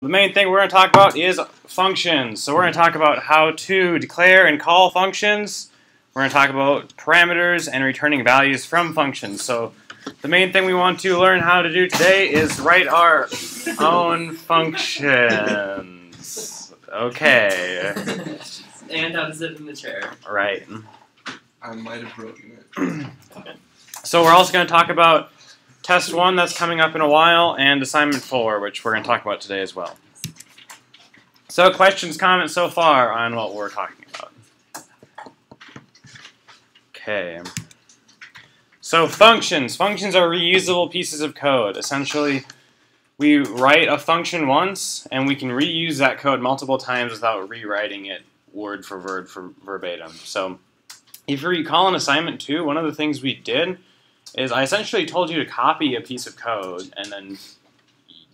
the main thing we're going to talk about is functions. So we're going to talk about how to declare and call functions. We're going to talk about parameters and returning values from functions. So the main thing we want to learn how to do today is write our own functions. Okay. And how to sit in the chair. Right. I might have broken it. Okay. So we're also going to talk about test 1 that's coming up in a while and assignment 4, which we're going to talk about today as well. So questions, comments so far on what we're talking about? Okay. So functions. Functions are reusable pieces of code. Essentially, we write a function once, and we can reuse that code multiple times without rewriting it word for word for verbatim. So if you recall in assignment 2, one of the things we did is I essentially told you to copy a piece of code and then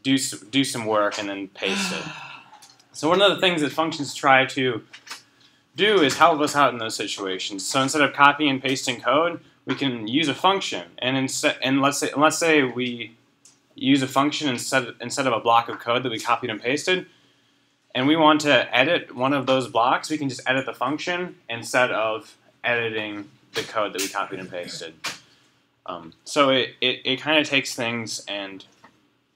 do some work and then paste it. So one of the things that functions try to do is help us out in those situations. So instead of copying and pasting code, we can use a function. And let's say we use a function instead of a block of code that we copied and pasted, and we want to edit one of those blocks, we can just edit the function instead of editing the code that we copied and pasted. So it kind of takes things and,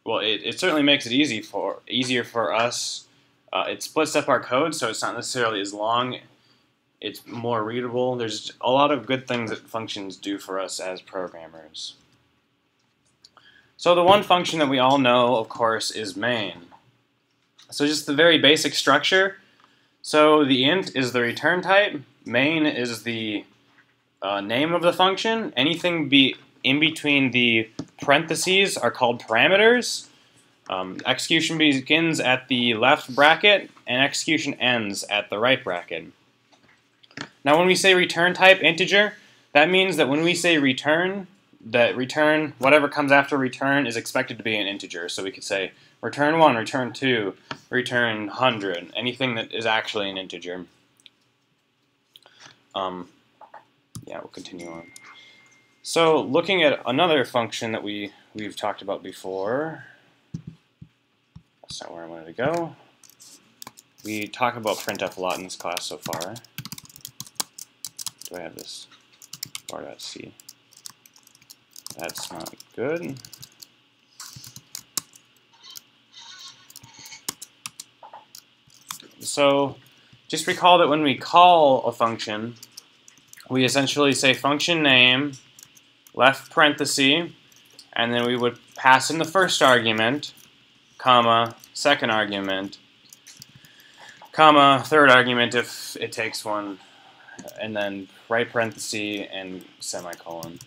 well, it certainly makes it easier for us. It splits up our code, so it's not necessarily as long. It's more readable. There's a lot of good things that functions do for us as programmers. So the one function that we all know, of course, is main. So just the very basic structure. So the int is the return type. Main is the name of the function. Anything in between the parentheses are called parameters. Execution begins at the left bracket, and execution ends at the right bracket. Now when we say return type integer, that means that when we say return, that return, whatever comes after return, is expected to be an integer. So we could say return 1, return 2, return 100, anything that is actually an integer. Yeah, we'll continue on. So looking at another function that we've talked about before, that's not where I wanted to go. We talk about printf a lot in this class so far. Do I have this bar.c? That's not good. So just recall that when we call a function, we essentially say function name, left parenthesis, and then we would pass in the first argument, comma, second argument, comma, third argument if it takes one, and then right parenthesis and semicolon.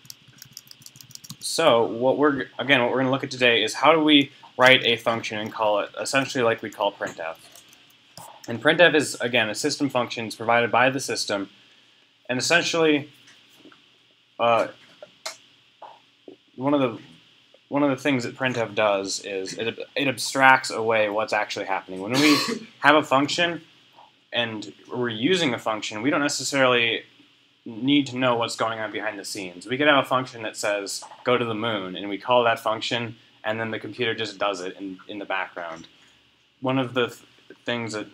So what we're going to look at today is how do we write a function and call it essentially like we call printf. And printf is, again, a system function. It's provided by the system. And essentially, one of the things that printf does is it abstracts away what's actually happening. When we have a function and we're using a function, we don't necessarily need to know what's going on behind the scenes. We could have a function that says go to the moon, and we call that function, and then the computer just does it in the background. One of the things that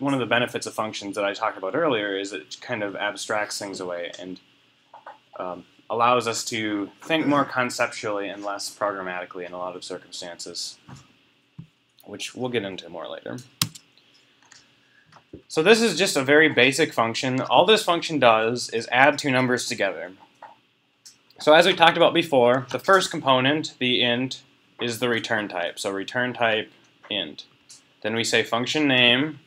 one of the benefits of functions that I talked about earlier is it kind of abstracts things away and allows us to think more conceptually and less programmatically in a lot of circumstances, which we'll get into more later. So this is just a very basic function. All this function does is add two numbers together. So as we talked about before, the first component, the int, is the return type. So return type int. Then we say function name,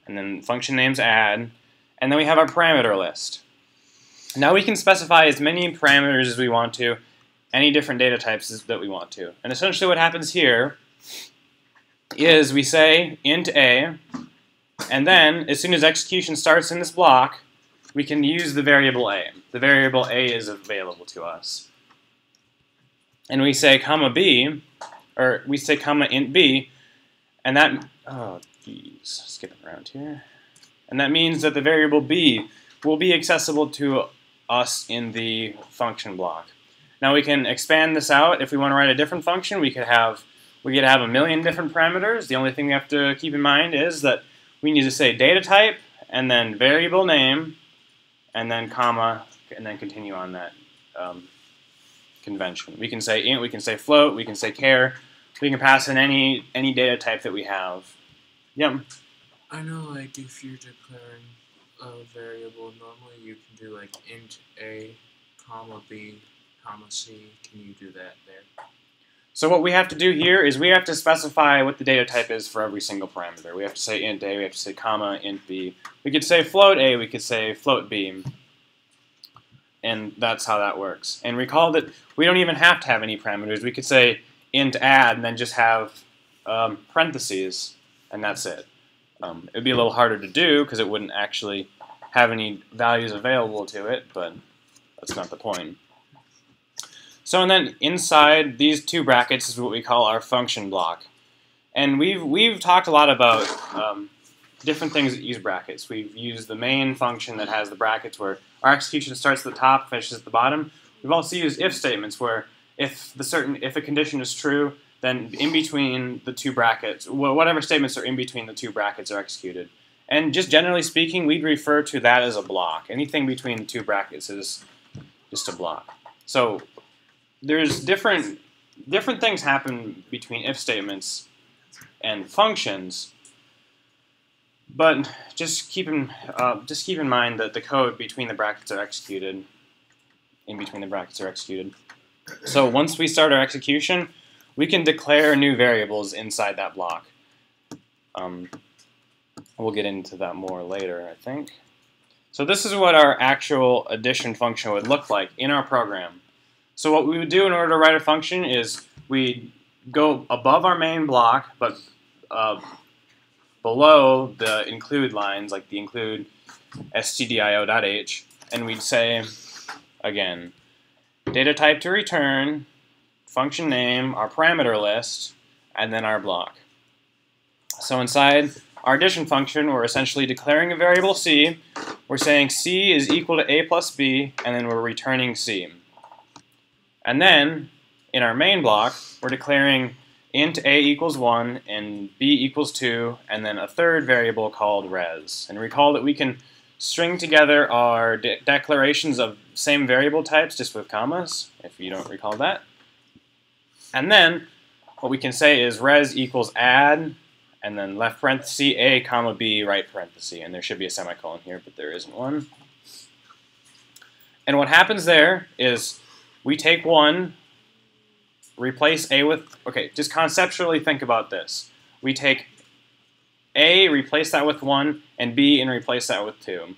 and then function name's add, and then we have our parameter list. Now we can specify as many parameters as we want to, any different data types that we want to. And essentially what happens here is we say int a, and then as soon as execution starts in this block, we can use the variable a. The variable a is available to us. And we say comma b, or we say comma int b, and that, oh geez, skipping around here. And that means that the variable b will be accessible to us in the function block. Now we can expand this out. If we want to write a different function, we could have we could have a million different parameters. The only thing we have to keep in mind is that we need to say data type, and then variable name, and then comma, and then continue on that convention. We can say int, we can say float, we can say char. We can pass in any data type that we have. Yep. I know, like, if you're declaring a variable, normally you can do, like, int a, comma b, comma c. Can you do that there? So what we have to do here is we have to specify what the data type is for every single parameter. We have to say int a, we have to say comma, int b. We could say float a, we could say float b. And that's how that works. And recall that we don't even have to have any parameters. We could say int add and then just have parentheses, and that's it. It would be a little harder to do because it wouldn't actually have any values available to it, but that's not the point. So and then inside these two brackets is what we call our function block. And we've talked a lot about different things that use brackets. We've used the main function that has the brackets where our execution starts at the top, finishes at the bottom. We've also used if statements where if a condition is true, then in between the two brackets, whatever statements are in between the two brackets are executed. And just generally speaking, we'd refer to that as a block. Anything between the two brackets is just a block. So there's different things happen between if statements and functions, but just keep in mind that the code between the brackets are executed. In between the brackets are executed. So once we start our execution, we can declare new variables inside that block. We'll get into that more later, I think. So this is what our actual addition function would look like in our program. So what we would do in order to write a function is we go above our main block, but below the include lines, like the include stdio.h, and we'd say, again, data type to return, function name, our parameter list, and then our block. So inside our addition function, we're essentially declaring a variable c. We're saying c is equal to a plus b, and then we're returning c. And then, in our main block, we're declaring int a equals 1 and b equals 2, and then a third variable called res. And recall that we can string together our declarations of same variable types just with commas, if you don't recall that. And then, what we can say is res equals add, and then left parenthesis a comma b right parenthesis, and there should be a semicolon here, but there isn't one. And what happens there is we take 1, replace a with, okay, just conceptually think about this. We take a, replace that with 1, and b, and replace that with 2.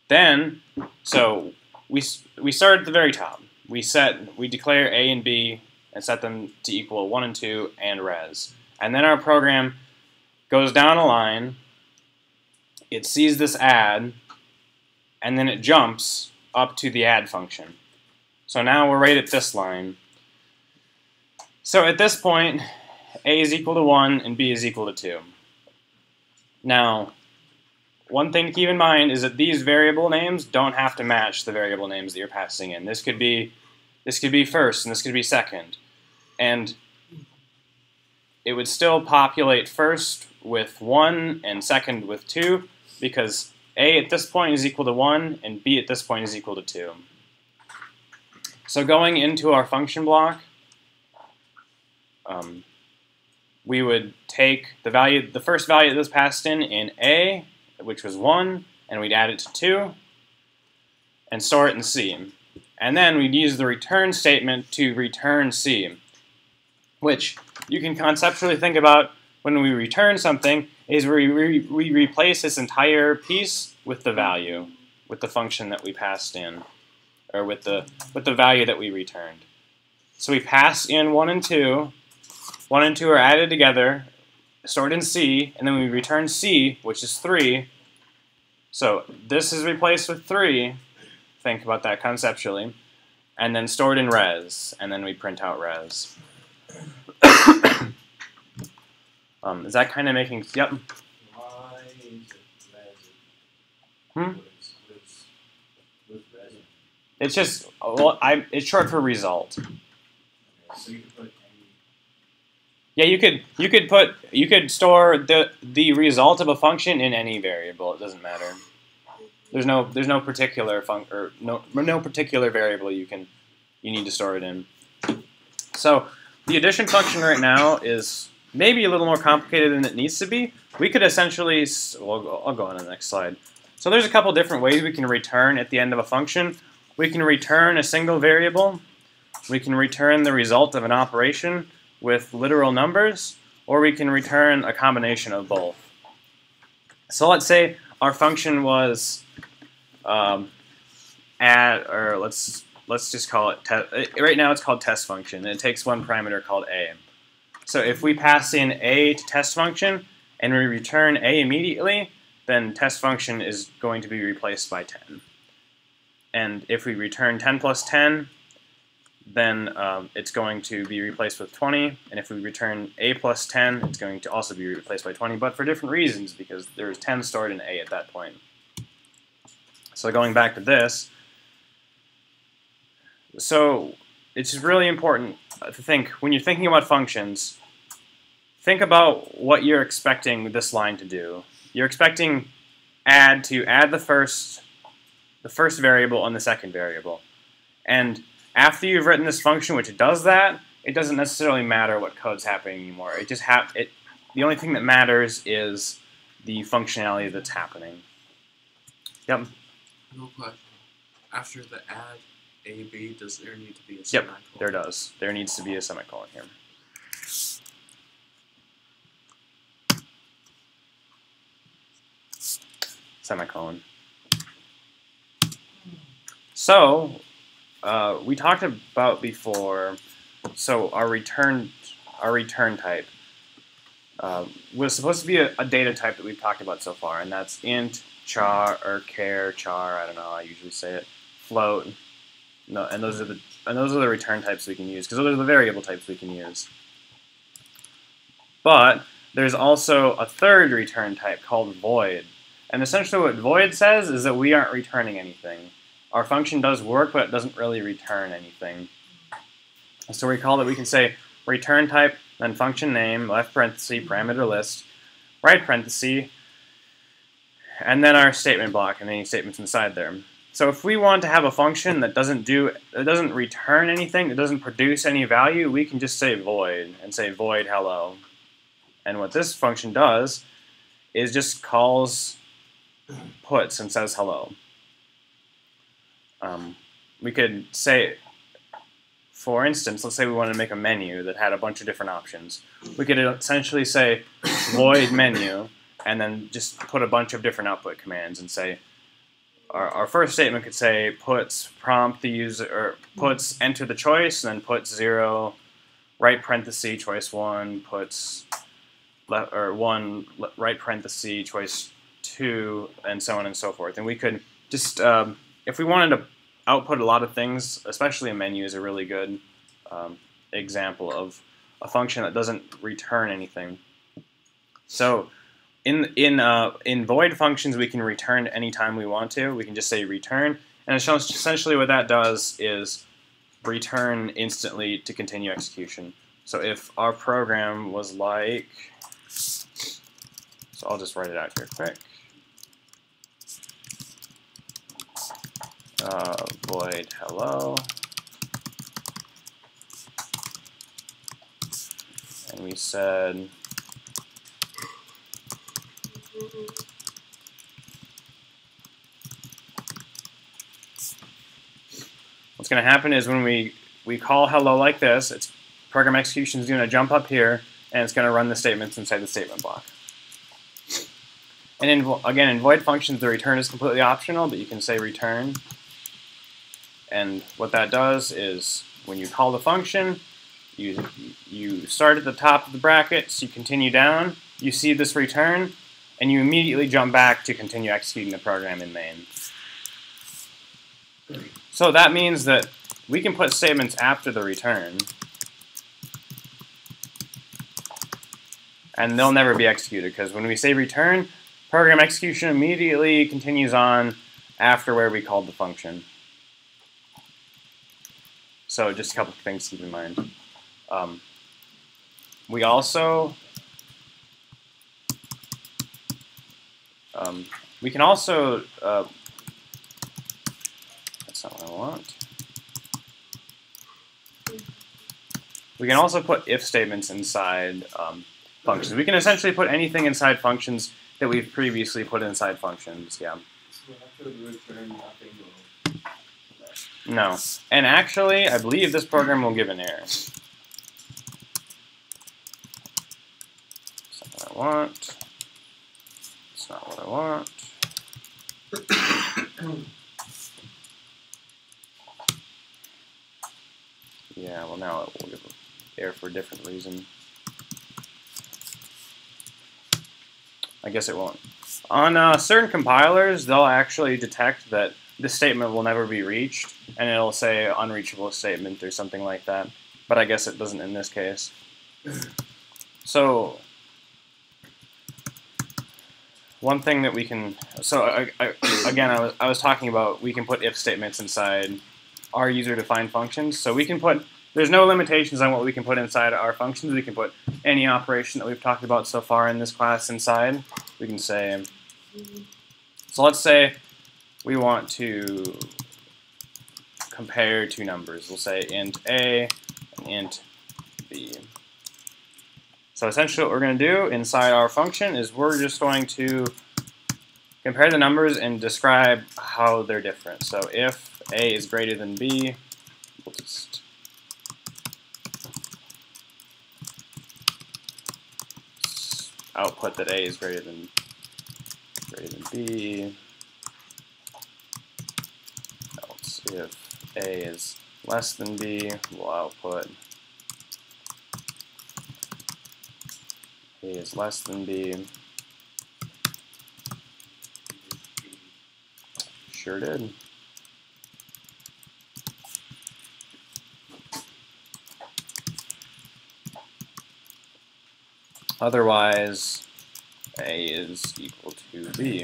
Then, so we start at the very top. We declare a and b and set them to equal 1 and 2 and res. And then our program goes down a line, it sees this add, and then it jumps up to the add function. So now we're right at this line. So at this point, a is equal to 1 and b is equal to 2. Now, one thing to keep in mind is that these variable names don't have to match the variable names that you're passing in. This could be first and this could be second. And it would still populate first with 1 and second with 2 because a at this point is equal to 1 and b at this point is equal to 2. So going into our function block, we would take the first value that was passed in A, which was 1, and we'd add it to 2, and store it in C. And then we'd use the return statement to return C, which you can conceptually think about when we return something is we replace this entire piece with the value, with the function that we passed in, or with the value that we returned. So we pass in 1 and 2. 1 and 2 are added together, stored in C, and then we return C, which is 3. So this is replaced with 3. Think about that conceptually. And then stored in res, and then we print out res. Is that kind of making... Yep. Why is it res? Hmm? What's res? It's just, well, it's short for result. Okay, so you can put any... Yeah, you could store the result of a function in any variable. It doesn't matter. There's no particular no particular variable you need to store it in. So the addition function right now is maybe a little more complicated than it needs to be. We could essentially, I'll go on to the next slide. So there's a couple different ways we can return at the end of a function. We can return a single variable. We can return the result of an operation with literal numbers, or we can return a combination of both. So let's say our function was let's just call it right now it's called test function. And it takes one parameter called a. So if we pass in a to test function and we return a immediately, then test function is going to be replaced by 10. And if we return 10 plus 10, then it's going to be replaced with 20. And if we return a plus 10, it's going to also be replaced by 20, but for different reasons, because there's 10 stored in a at that point. So going back to this, so it's really important to think, when you're thinking about functions, think about what you're expecting this line to do. You're expecting add to add the first variable and the second variable. And after you've written this function which does that, it doesn't necessarily matter what code's happening anymore. The only thing that matters is the functionality that's happening. Yep. No question. After the add AB, does there need to be a Yep, semicolon? there does. There needs to be a semicolon here. Semicolon. So, we talked about before, so our return type was supposed to be a data type that we've talked about so far, and that's int, char, or char, char, I don't know how I usually say it, float. No, and those are the return types we can use, because those are the variable types we can use. But there's also a third return type called void. And essentially what void says is that we aren't returning anything. Our function does work, but it doesn't really return anything. So recall that we can say return type, then function name, left parenthesis, parameter list, right parenthesis, and then our statement block and any statements inside there. So if we want to have a function that doesn't return anything, that doesn't produce any value, we can just say void and say void hello. And what this function does is just calls puts and says hello. We could say, for instance, let's say we wanted to make a menu that had a bunch of different options. We could essentially say void menu and then just put a bunch of different output commands and say, our first statement could say puts prompt the user, or puts enter the choice, and then puts 0, right parenthesis, choice 1, puts left, or 1, right parenthesis, choice 2, and so on and so forth. And we could just, if we wanted to output a lot of things, especially a menu is a really good example of a function that doesn't return anything. So in void functions, we can return anytime we want to. We can just say return, and essentially what that does is return instantly to continue execution. So if our program was like, so I'll just write it out here quick. Void hello, and we said what's going to happen is when we call hello like this, its program execution is going to jump up here, and it's going to run the statements inside the statement block. And again, in void functions, the return is completely optional, but you can say return. And what that does is when you call the function, you start at the top of the brackets, you continue down, you see this return, and you immediately jump back to continue executing the program in main. So that means that we can put statements after the return, and they'll never be executed, because when we say return, program execution immediately continues on after where we called the function. So just a couple of things to keep in mind. we also we can also that's not what I want. We can also put if statements inside functions. We can essentially put anything inside functions that we've previously put inside functions. Yeah. So after the return, nothing will. No. And actually, I believe this program will give an error. That's not what I want. That's not what I want. Yeah, well now it will give an error for a different reason. I guess it won't. On certain compilers, they'll actually detect that this statement will never be reached, and it'll say unreachable statement or something like that. But I guess it doesn't in this case. So one thing that we can, again, I was talking about we can put if statements inside our user-defined functions. So we can put, there's no limitations on what we can put inside our functions. We can put any operation that we've talked about so far in this class inside. We can say, so let's say we want to compare two numbers. We'll say int A and int B. So essentially what we're going to do inside our function is we're just going to compare the numbers and describe how they're different. So if A is greater than B, we'll just output that A is greater than B. Else if A is less than B, we'll output A is less than B. Sure did. Otherwise, A is equal to B.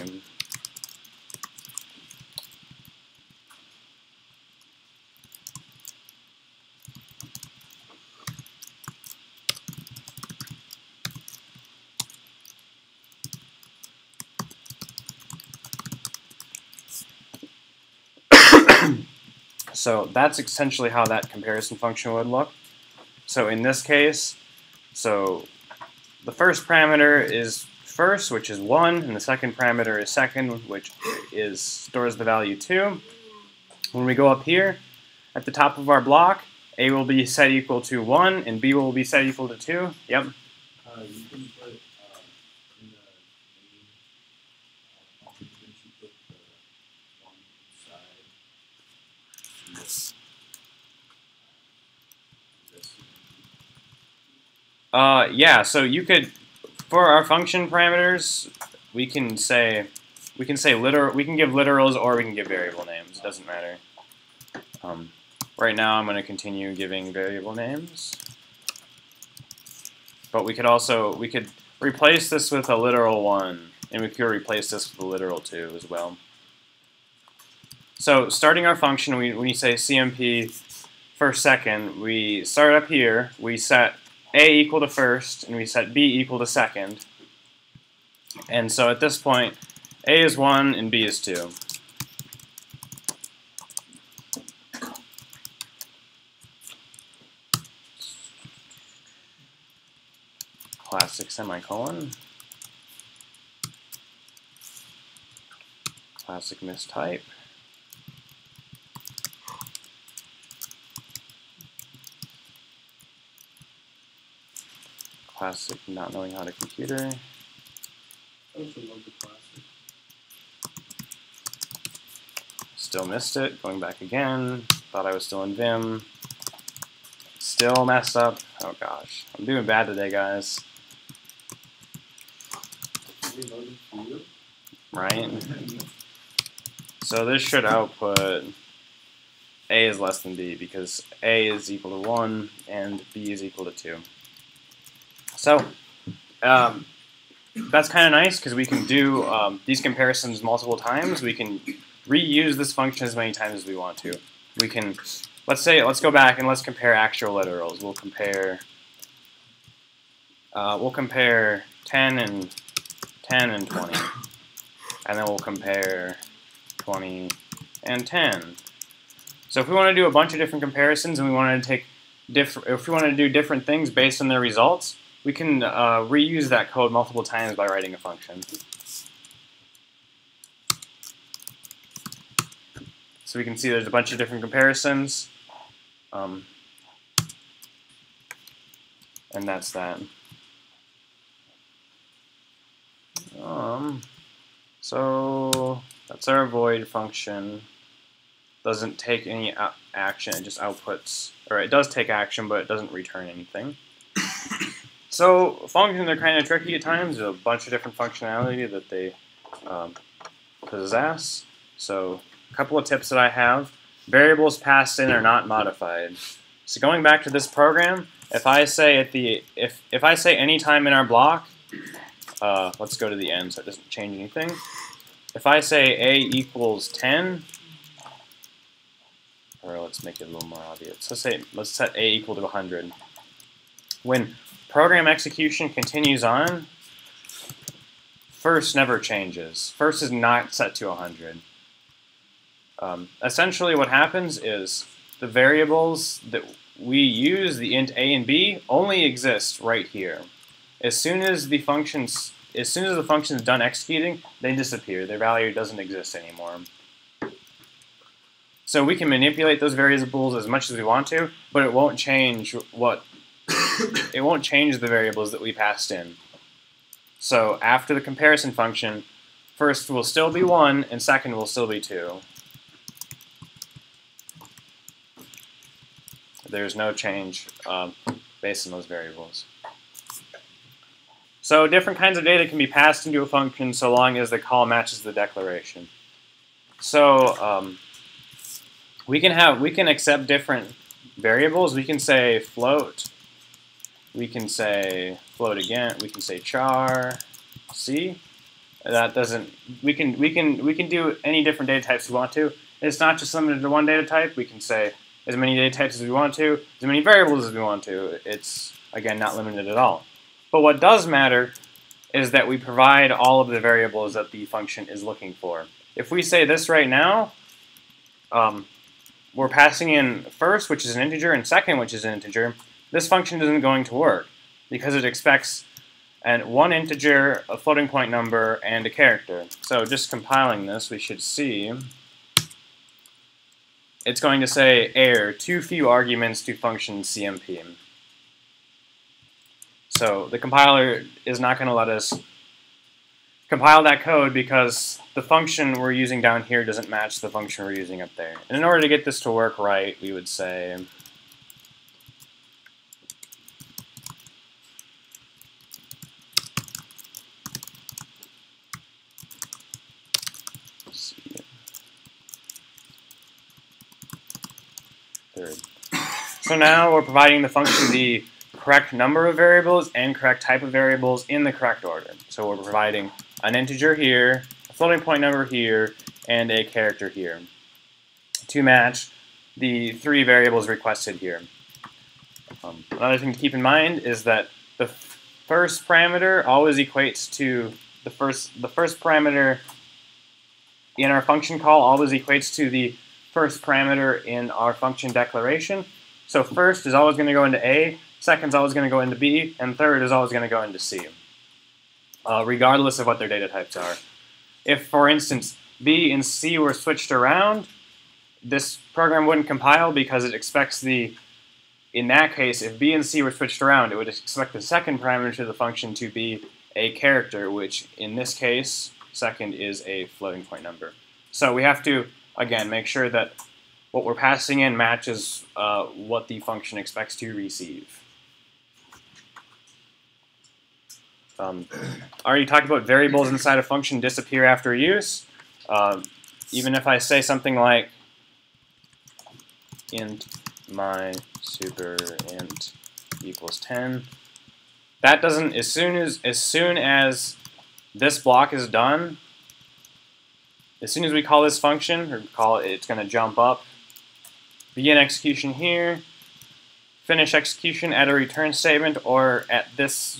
So that's essentially how that comparison function would look. So in this case, so the first parameter is first, which is 1, and the second parameter is second, which stores the value 2. When we go up here, at the top of our block, A will be set equal to 1, and B will be set equal to 2. Yep. You can put in the main function, you put the one inside this. Yeah, so you could, for our function parameters, we can give literals or we can give variable names. It doesn't matter. Right now I'm going to continue giving variable names. But we could replace this with a literal 1, and we could replace this with a literal 2 as well. So starting our function, when you say CMP first second, we start up here, we set A equal to first, and we set B equal to second. And so at this point, A is 1 and B is 2. Classic semicolon. Classic mistype. Classic not knowing how to computer. I also love the classic. Still missed it. Going back again. Thought I was still in Vim. Still messed up. Oh gosh. I'm doing bad today, guys. Right? So this should output A is less than B because A is equal to 1 and B is equal to 2. So that's kind of nice because we can do these comparisons multiple times. We can reuse this function as many times as we want to. We can, let's go back and let's compare actual literals. We'll compare we'll compare 10 and 10 and 20, and then we'll compare 20 and 10. So if we want to do a bunch of different comparisons and we want to take if we want to do different things based on their results, we can reuse that code multiple times by writing a function. So we can see there's a bunch of different comparisons, and that's that. So that's our void function. Doesn't take any action, it just outputs, or it does take action, but it doesn't return anything. So functions are kind of tricky at times. There's a bunch of different functionality that they possess. So a couple of tips that I have. Variables passed in are not modified. So going back to this program, if I say if I say any time in our block, let's go to the end so it doesn't change anything. If I say a equals 10, or let's make it a little more obvious. Let's set a equal to 100. When program execution continues on, first never changes. First is not set to 100. Essentially what happens is the variables that we use, the int a and b, only exist right here. As soon as the function is done executing, they disappear. Their value doesn't exist anymore. So we can manipulate those variables as much as we want to, but it won't change it won't change the variables that we passed in. So after the comparison function, first will still be 1 and second will still be 2. There's no change based on those variables. So different kinds of data can be passed into a function so long as the call matches the declaration. So we can accept different variables. We can say float. We can say float again. We can say char. See, that doesn't. We can do any different data types we want to. It's not just limited to one data type. We can say as many data types as we want to, as many variables as we want to. It's again not limited at all. But what does matter is that we provide all of the variables that the function is looking for. If we say this right now, we're passing in first, which is an integer, and second, which is an integer. This function isn't going to work because it expects one integer, a floating point number, and a character. So just compiling this, we should see it's going to say error, too few arguments to function CMP. So the compiler is not going to let us compile that code because the function we're using down here doesn't match the function we're using up there. And in order to get this to work right, we would say So now we're providing the function the correct number of variables and correct type of variables in the correct order. So we're providing an integer here, a floating point number here, and a character here to match the 3 variables requested here. Another thing to keep in mind is that the first parameter always equates to the first parameter in our function call always equates to the first parameter in our function declaration. So first is always going to go into A, second is always going to go into B, and third is always going to go into C, regardless of what their data types are. If, for instance, B and C were switched around, this program wouldn't compile because it expects in that case, if B and C were switched around, it would expect the second parameter to the function to be a character, which in this case, second is a floating point number. So we have to, again, make sure that what we're passing in matches what the function expects to receive. Already talked about variables inside a function disappear after use. Even if I say something like int my super int equals 10, that doesn't, as soon as this block is done, as soon as we call this function, or call it, it's going to jump up, begin execution here, finish execution at a return statement, or at this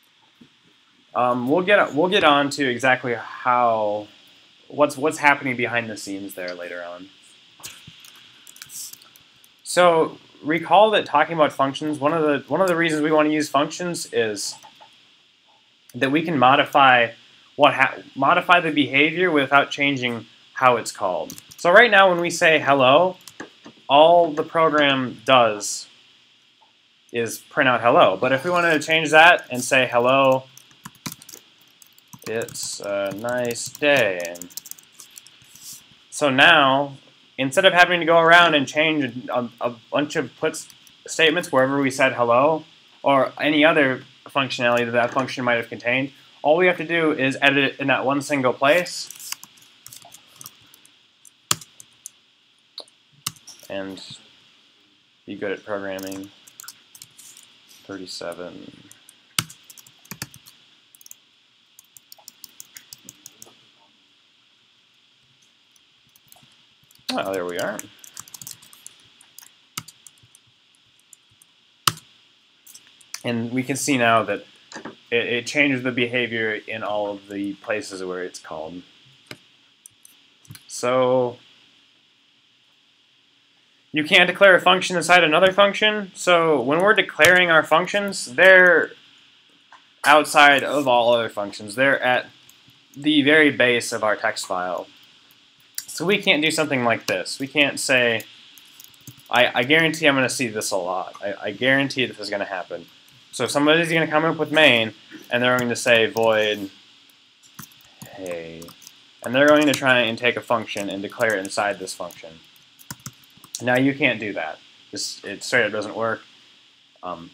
We'll get on to exactly how what's happening behind the scenes there later on. So recall that talking about functions, one of the reasons we want to use functions is that we can modify the behavior without changing how it's called. So right now when we say hello, all the program does is print out hello. But if we wanted to change that and say hello, it's a nice day. So now, instead of having to go around and change a bunch of statements wherever we said hello, or any other functionality that that function might have contained, all we have to do is edit it in that one single place. And be good at programming. 37. Oh, there we are. And we can see now that it changes the behavior in all of the places where it's called. So you can't declare a function inside another function. So when we're declaring our functions, they're outside of all other functions. They're at the very base of our text file. So we can't do something like this. We can't say, I guarantee I'm going to see this a lot. I guarantee this is going to happen. So somebody's going to come up with main, and they're going to say void hey. And they're going to try and take a function and declare it inside this function. Now you can't do that. It straight up doesn't work. And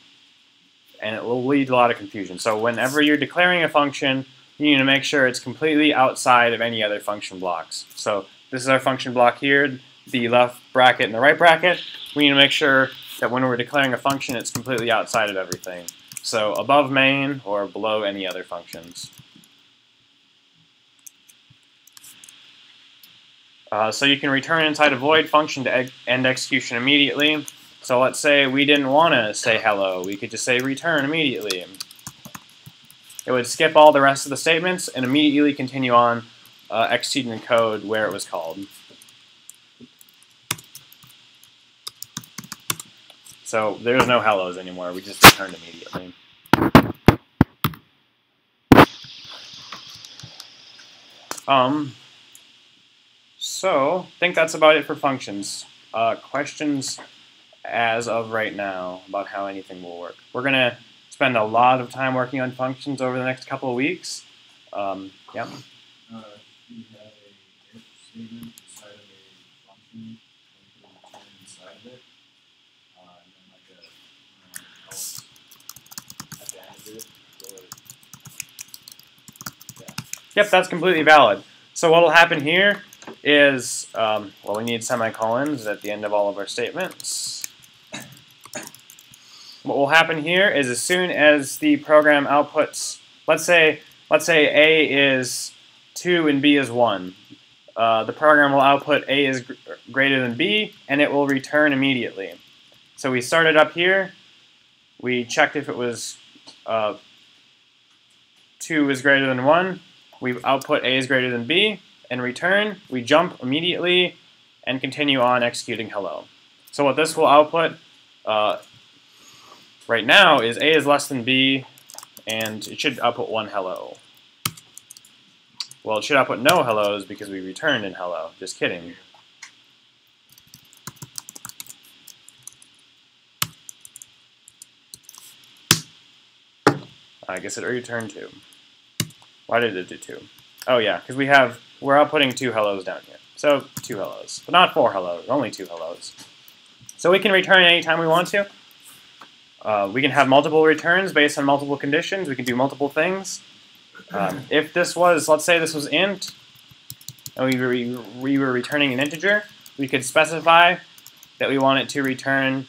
it will lead to a lot of confusion. So whenever you're declaring a function, you need to make sure it's completely outside of any other function blocks. So this is our function block here, the left bracket and the right bracket. We need to make sure that when we're declaring a function, it's completely outside of everything. So above main or below any other functions. So you can return inside a void function to end execution immediately. So let's say we didn't want to say hello. We could just say return immediately. It would skip all the rest of the statements and immediately continue on executing the code where it was called. So there's no hellos anymore. We just returned immediately. So I think that's about it for functions. Questions as of right now about how anything will work. We're going to spend a lot of time working on functions over the next couple of weeks. Yeah. You have a if statement inside of a function, and you can return inside of it, and then like a else at the end of it, or yeah. Yep, that's completely valid. So what will happen here is, well, we need semicolons at the end of all of our statements. What will happen here is as soon as the program outputs, let's say A is 2 and B is 1. The program will output A is greater than B, and it will return immediately. So we started up here. We checked if it was 2 is greater than 1. We output A is greater than B, and return. We jump immediately and continue on executing hello. So what this will output right now is A is less than B, and it should output 1 hello. Well, it should output no hellos because we returned in hello. Just kidding. I guess it returned 2. Why did it do 2? Oh yeah, because we're outputting 2 hellos down here. So 2 hellos, but not 4 hellos, only 2 hellos. So we can return anytime we want to. We can have multiple returns based on multiple conditions. We can do multiple things. If this was, let's say this was int, and we were returning an integer, we could specify that we want it to return,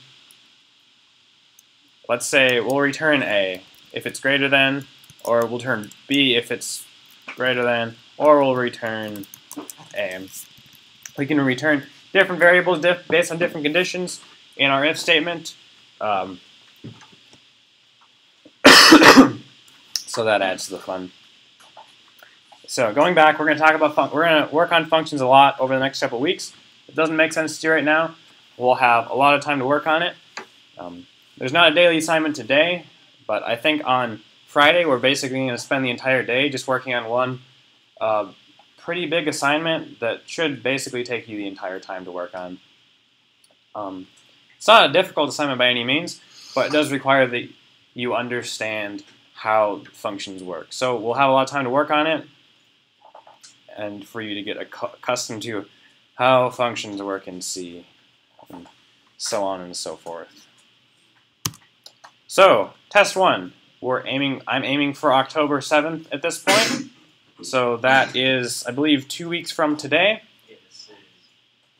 let's say we'll return A if it's greater than, or we'll return B if it's greater than, or we'll return A. We can return different variables based on different conditions in our if statement. So So that adds to the fun. So going back, we're going to talk about we're going to work on functions a lot over the next couple weeks. It doesn't make sense to do right now. We'll have a lot of time to work on it. There's not a daily assignment today, but I think on Friday we're basically going to spend the entire day just working on one pretty big assignment that should basically take you the entire time to work on. It's not a difficult assignment by any means, but it does require that you understand how functions work. So we'll have a lot of time to work on it, and for you to get accustomed to how functions work in C, and so on and so forth. So, test 1. I'm aiming for October 7th at this point. So that is, I believe, 2 weeks from today. Yes,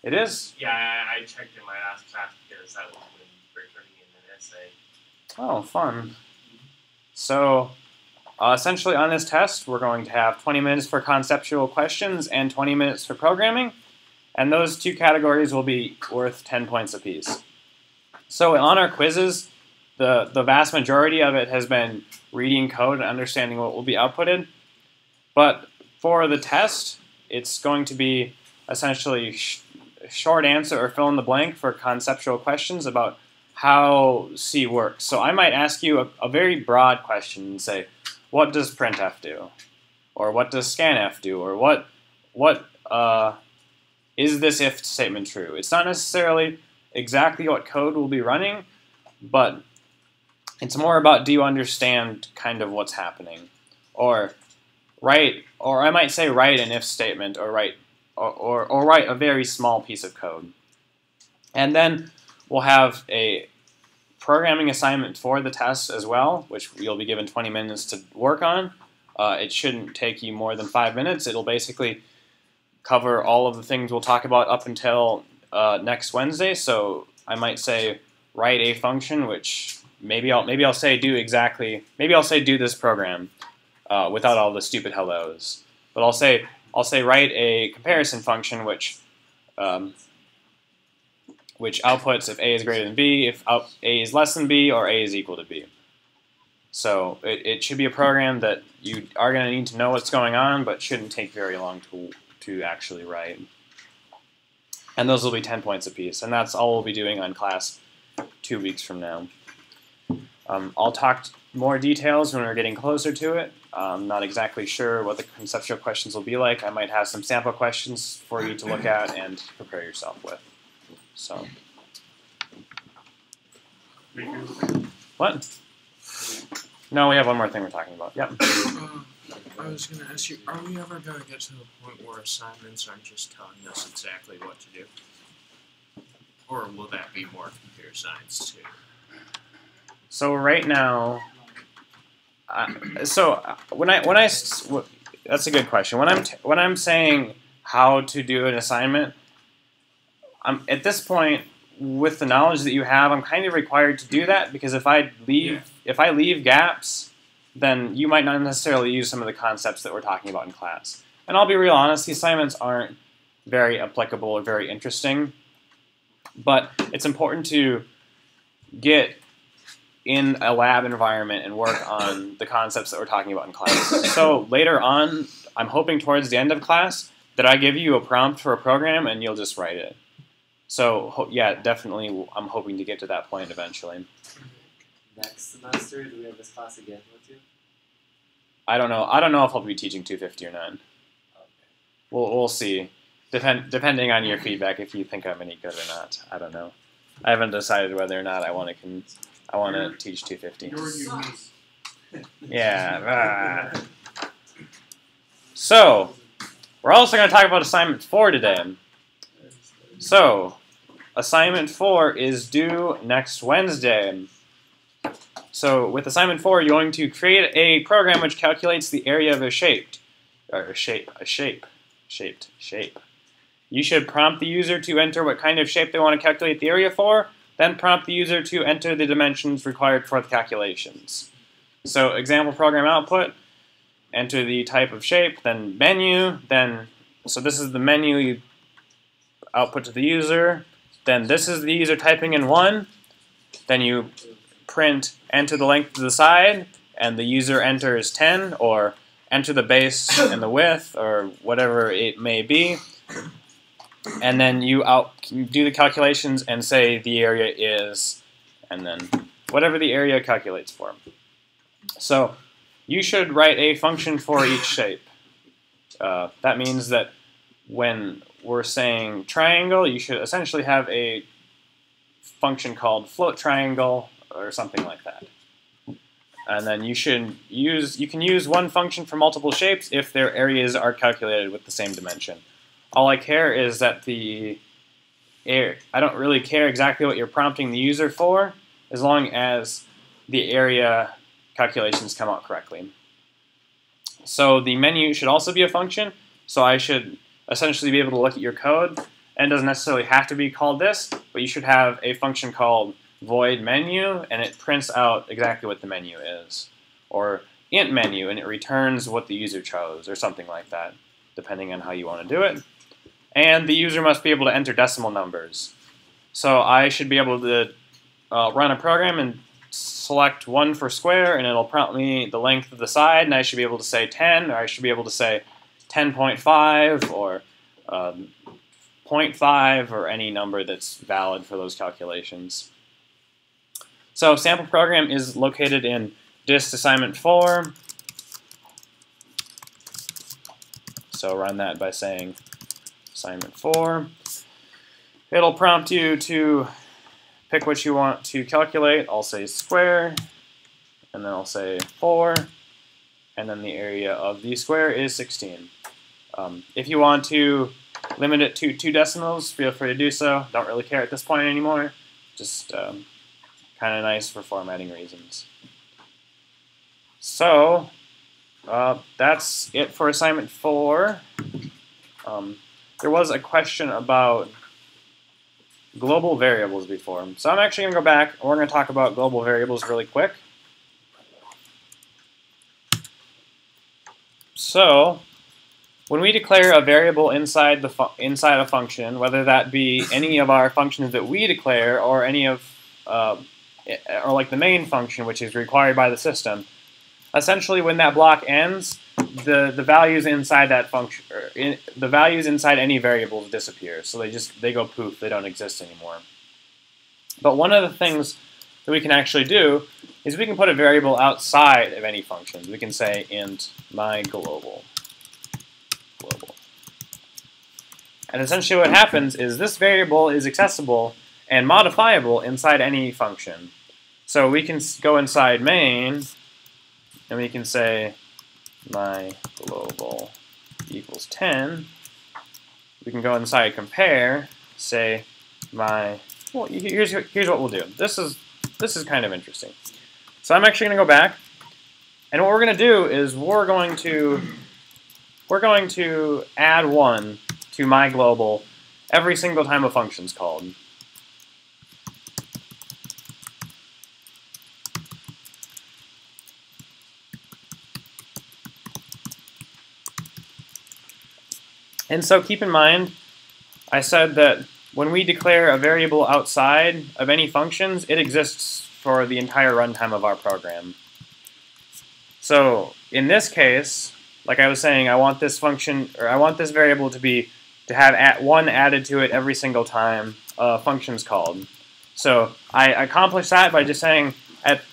It is? Yeah, I checked in my last class because that was when we were turning in an essay. Oh, fun. So, essentially on this test, we're going to have 20 minutes for conceptual questions and 20 minutes for programming. And those two categories will be worth 10 points apiece. So on our quizzes, the vast majority of it has been reading code and understanding what will be outputted. But for the test, it's going to be essentially short answer or fill in the blank for conceptual questions about how C works. So I might ask you a very broad question and say, what does printf do? Or what does scanf do? Or what is this if statement true? It's not necessarily exactly what code will be running, but it's more about, do you understand kind of what's happening? Or I might say write an if statement, or write a very small piece of code. And then we'll have a programming assignment for the test as well, which you'll be given 20 minutes to work on. It shouldn't take you more than 5 minutes. It'll basically cover all of the things we'll talk about up until next Wednesday. So I might say write a function, which maybe I'll say do this program without all the stupid hellos. But I'll say write a comparison function, which outputs if A is greater than B, if A is less than B, or A is equal to B. So it should be a program that you are going to need to know what's going on, but shouldn't take very long to actually write. And those will be 10 points apiece, and that's all we'll be doing on class 2 weeks from now. I'll talk more details when we're getting closer to it. I'm not exactly sure what the conceptual questions will be like. I might have some sample questions for you to look at and prepare yourself with. So, what? No, we have one more thing we're talking about. Yep. I was going to ask you, are we ever going to get to the point where assignments aren't just telling us exactly what to do? Or will that be more computer science too? So right now, that's a good question. When I'm saying how to do an assignment, at this point, with the knowledge that you have, I'm kind of required to do that, because if I leave gaps, then you might not necessarily use some of the concepts that we're talking about in class. And I'll be real honest, the assignments aren't very applicable or very interesting, but it's important to get in a lab environment and work on the concepts that we're talking about in class. So later on, I'm hoping towards the end of class that I give you a prompt for a program and you'll just write it. So yeah, definitely I'm hoping to get to that point eventually. Next semester, do we have this class again with you? I don't know if I'll be teaching 250 or not. Okay. We'll see. Depending on your feedback, if you think I'm any good or not. I don't know. I haven't decided whether or not I want to teach 250. Yeah. So, we're also going to talk about assignment 4 today. So, assignment 4 is due next Wednesday. So, with assignment 4, you're going to create a program which calculates the area of a shape. You should prompt the user to enter what kind of shape they want to calculate the area for, then prompt the user to enter the dimensions required for the calculations. So, example program output, enter the type of shape, then menu, so this is the menu you output to the user, then this is the user typing in 1, then you print enter the length to the side, and the user enters 10, or enter the base and the width, or whatever it may be, and then you do the calculations and say the area is, and then whatever the area calculates for. So you should write a function for each shape. That means that when we're saying triangle, you should essentially have a function called float triangle or something like that. And then you can use one function for multiple shapes if their areas are calculated with the same dimension. All I care is that I don't really care exactly what you're prompting the user for, as long as the area calculations come out correctly. So the menu should also be a function, so I should essentially be able to look at your code, and it doesn't necessarily have to be called this, but you should have a function called void menu, and it prints out exactly what the menu is. Or int menu, and it returns what the user chose, or something like that, depending on how you want to do it. And the user must be able to enter decimal numbers. So I should be able to run a program and select 1 for square, and it'll prompt me the length of the side, and I should be able to say 10, or I should be able to say 10.5, or 0.5, or any number that's valid for those calculations. So sample program is located in dist assignment 4. So run that by saying assignment 4. It'll prompt you to pick what you want to calculate. I'll say square, and then I'll say 4, and then the area of the square is 16. If you want to limit it to 2 decimals, feel free to do so. Don't really care at this point anymore. Just kind of nice for formatting reasons. So that's it for assignment 4. There was a question about global variables before. So I'm actually going to go back, and we're going to talk about global variables really quick. So when we declare a variable inside a function, whether that be any of our functions that we declare, or any of or like the main function, which is required by the system, essentially when that block ends, the values inside that function, the values inside any variables disappear. So they go poof. They don't exist anymore. But one of the things that we can actually do is we can put a variable outside of any function. We can say int my global. And essentially what happens is this variable is accessible and modifiable inside any function. So we can go inside main, and we can say my global equals 10. We can go inside compare, say my, well, here's what we'll do. This is kind of interesting. So I'm actually going to go back, and what we're going to do is we're going to add 1 to my global every single time a function's called. And so keep in mind, I said that when we declare a variable outside of any functions, it exists for the entire runtime of our program. So in this case, like I was saying, I want this function, or I want this variable to have 1 added to it every single time a function's called. So I accomplish that by just saying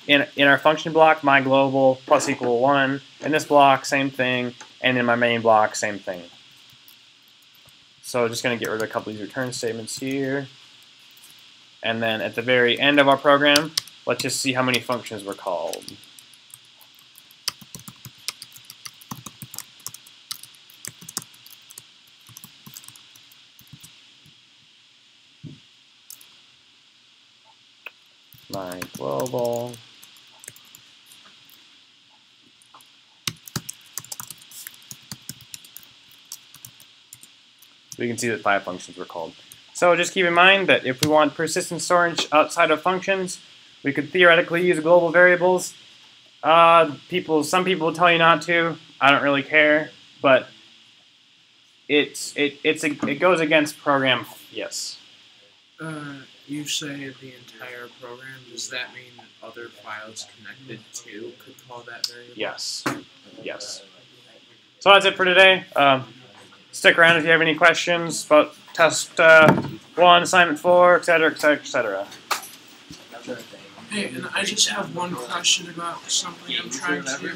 in our function block, my global plus equal 1. In this block, same thing, and in my main block, same thing. So just going to get rid of a couple of these return statements here. And then at the very end of our program, let's just see how many functions were called. My global. We can see that 5 functions were called. So just keep in mind that if we want persistent storage outside of functions, we could theoretically use global variables. Some people tell you not to. I don't really care, but it goes against program. Yes. You say the entire program, does that mean other files connected to could call that variable? Yes. Yes. So that's it for today. Stick around if you have any questions about test 1, assignment 4, etc., etc., etc. Hey, and I just have one question about something I'm trying to do.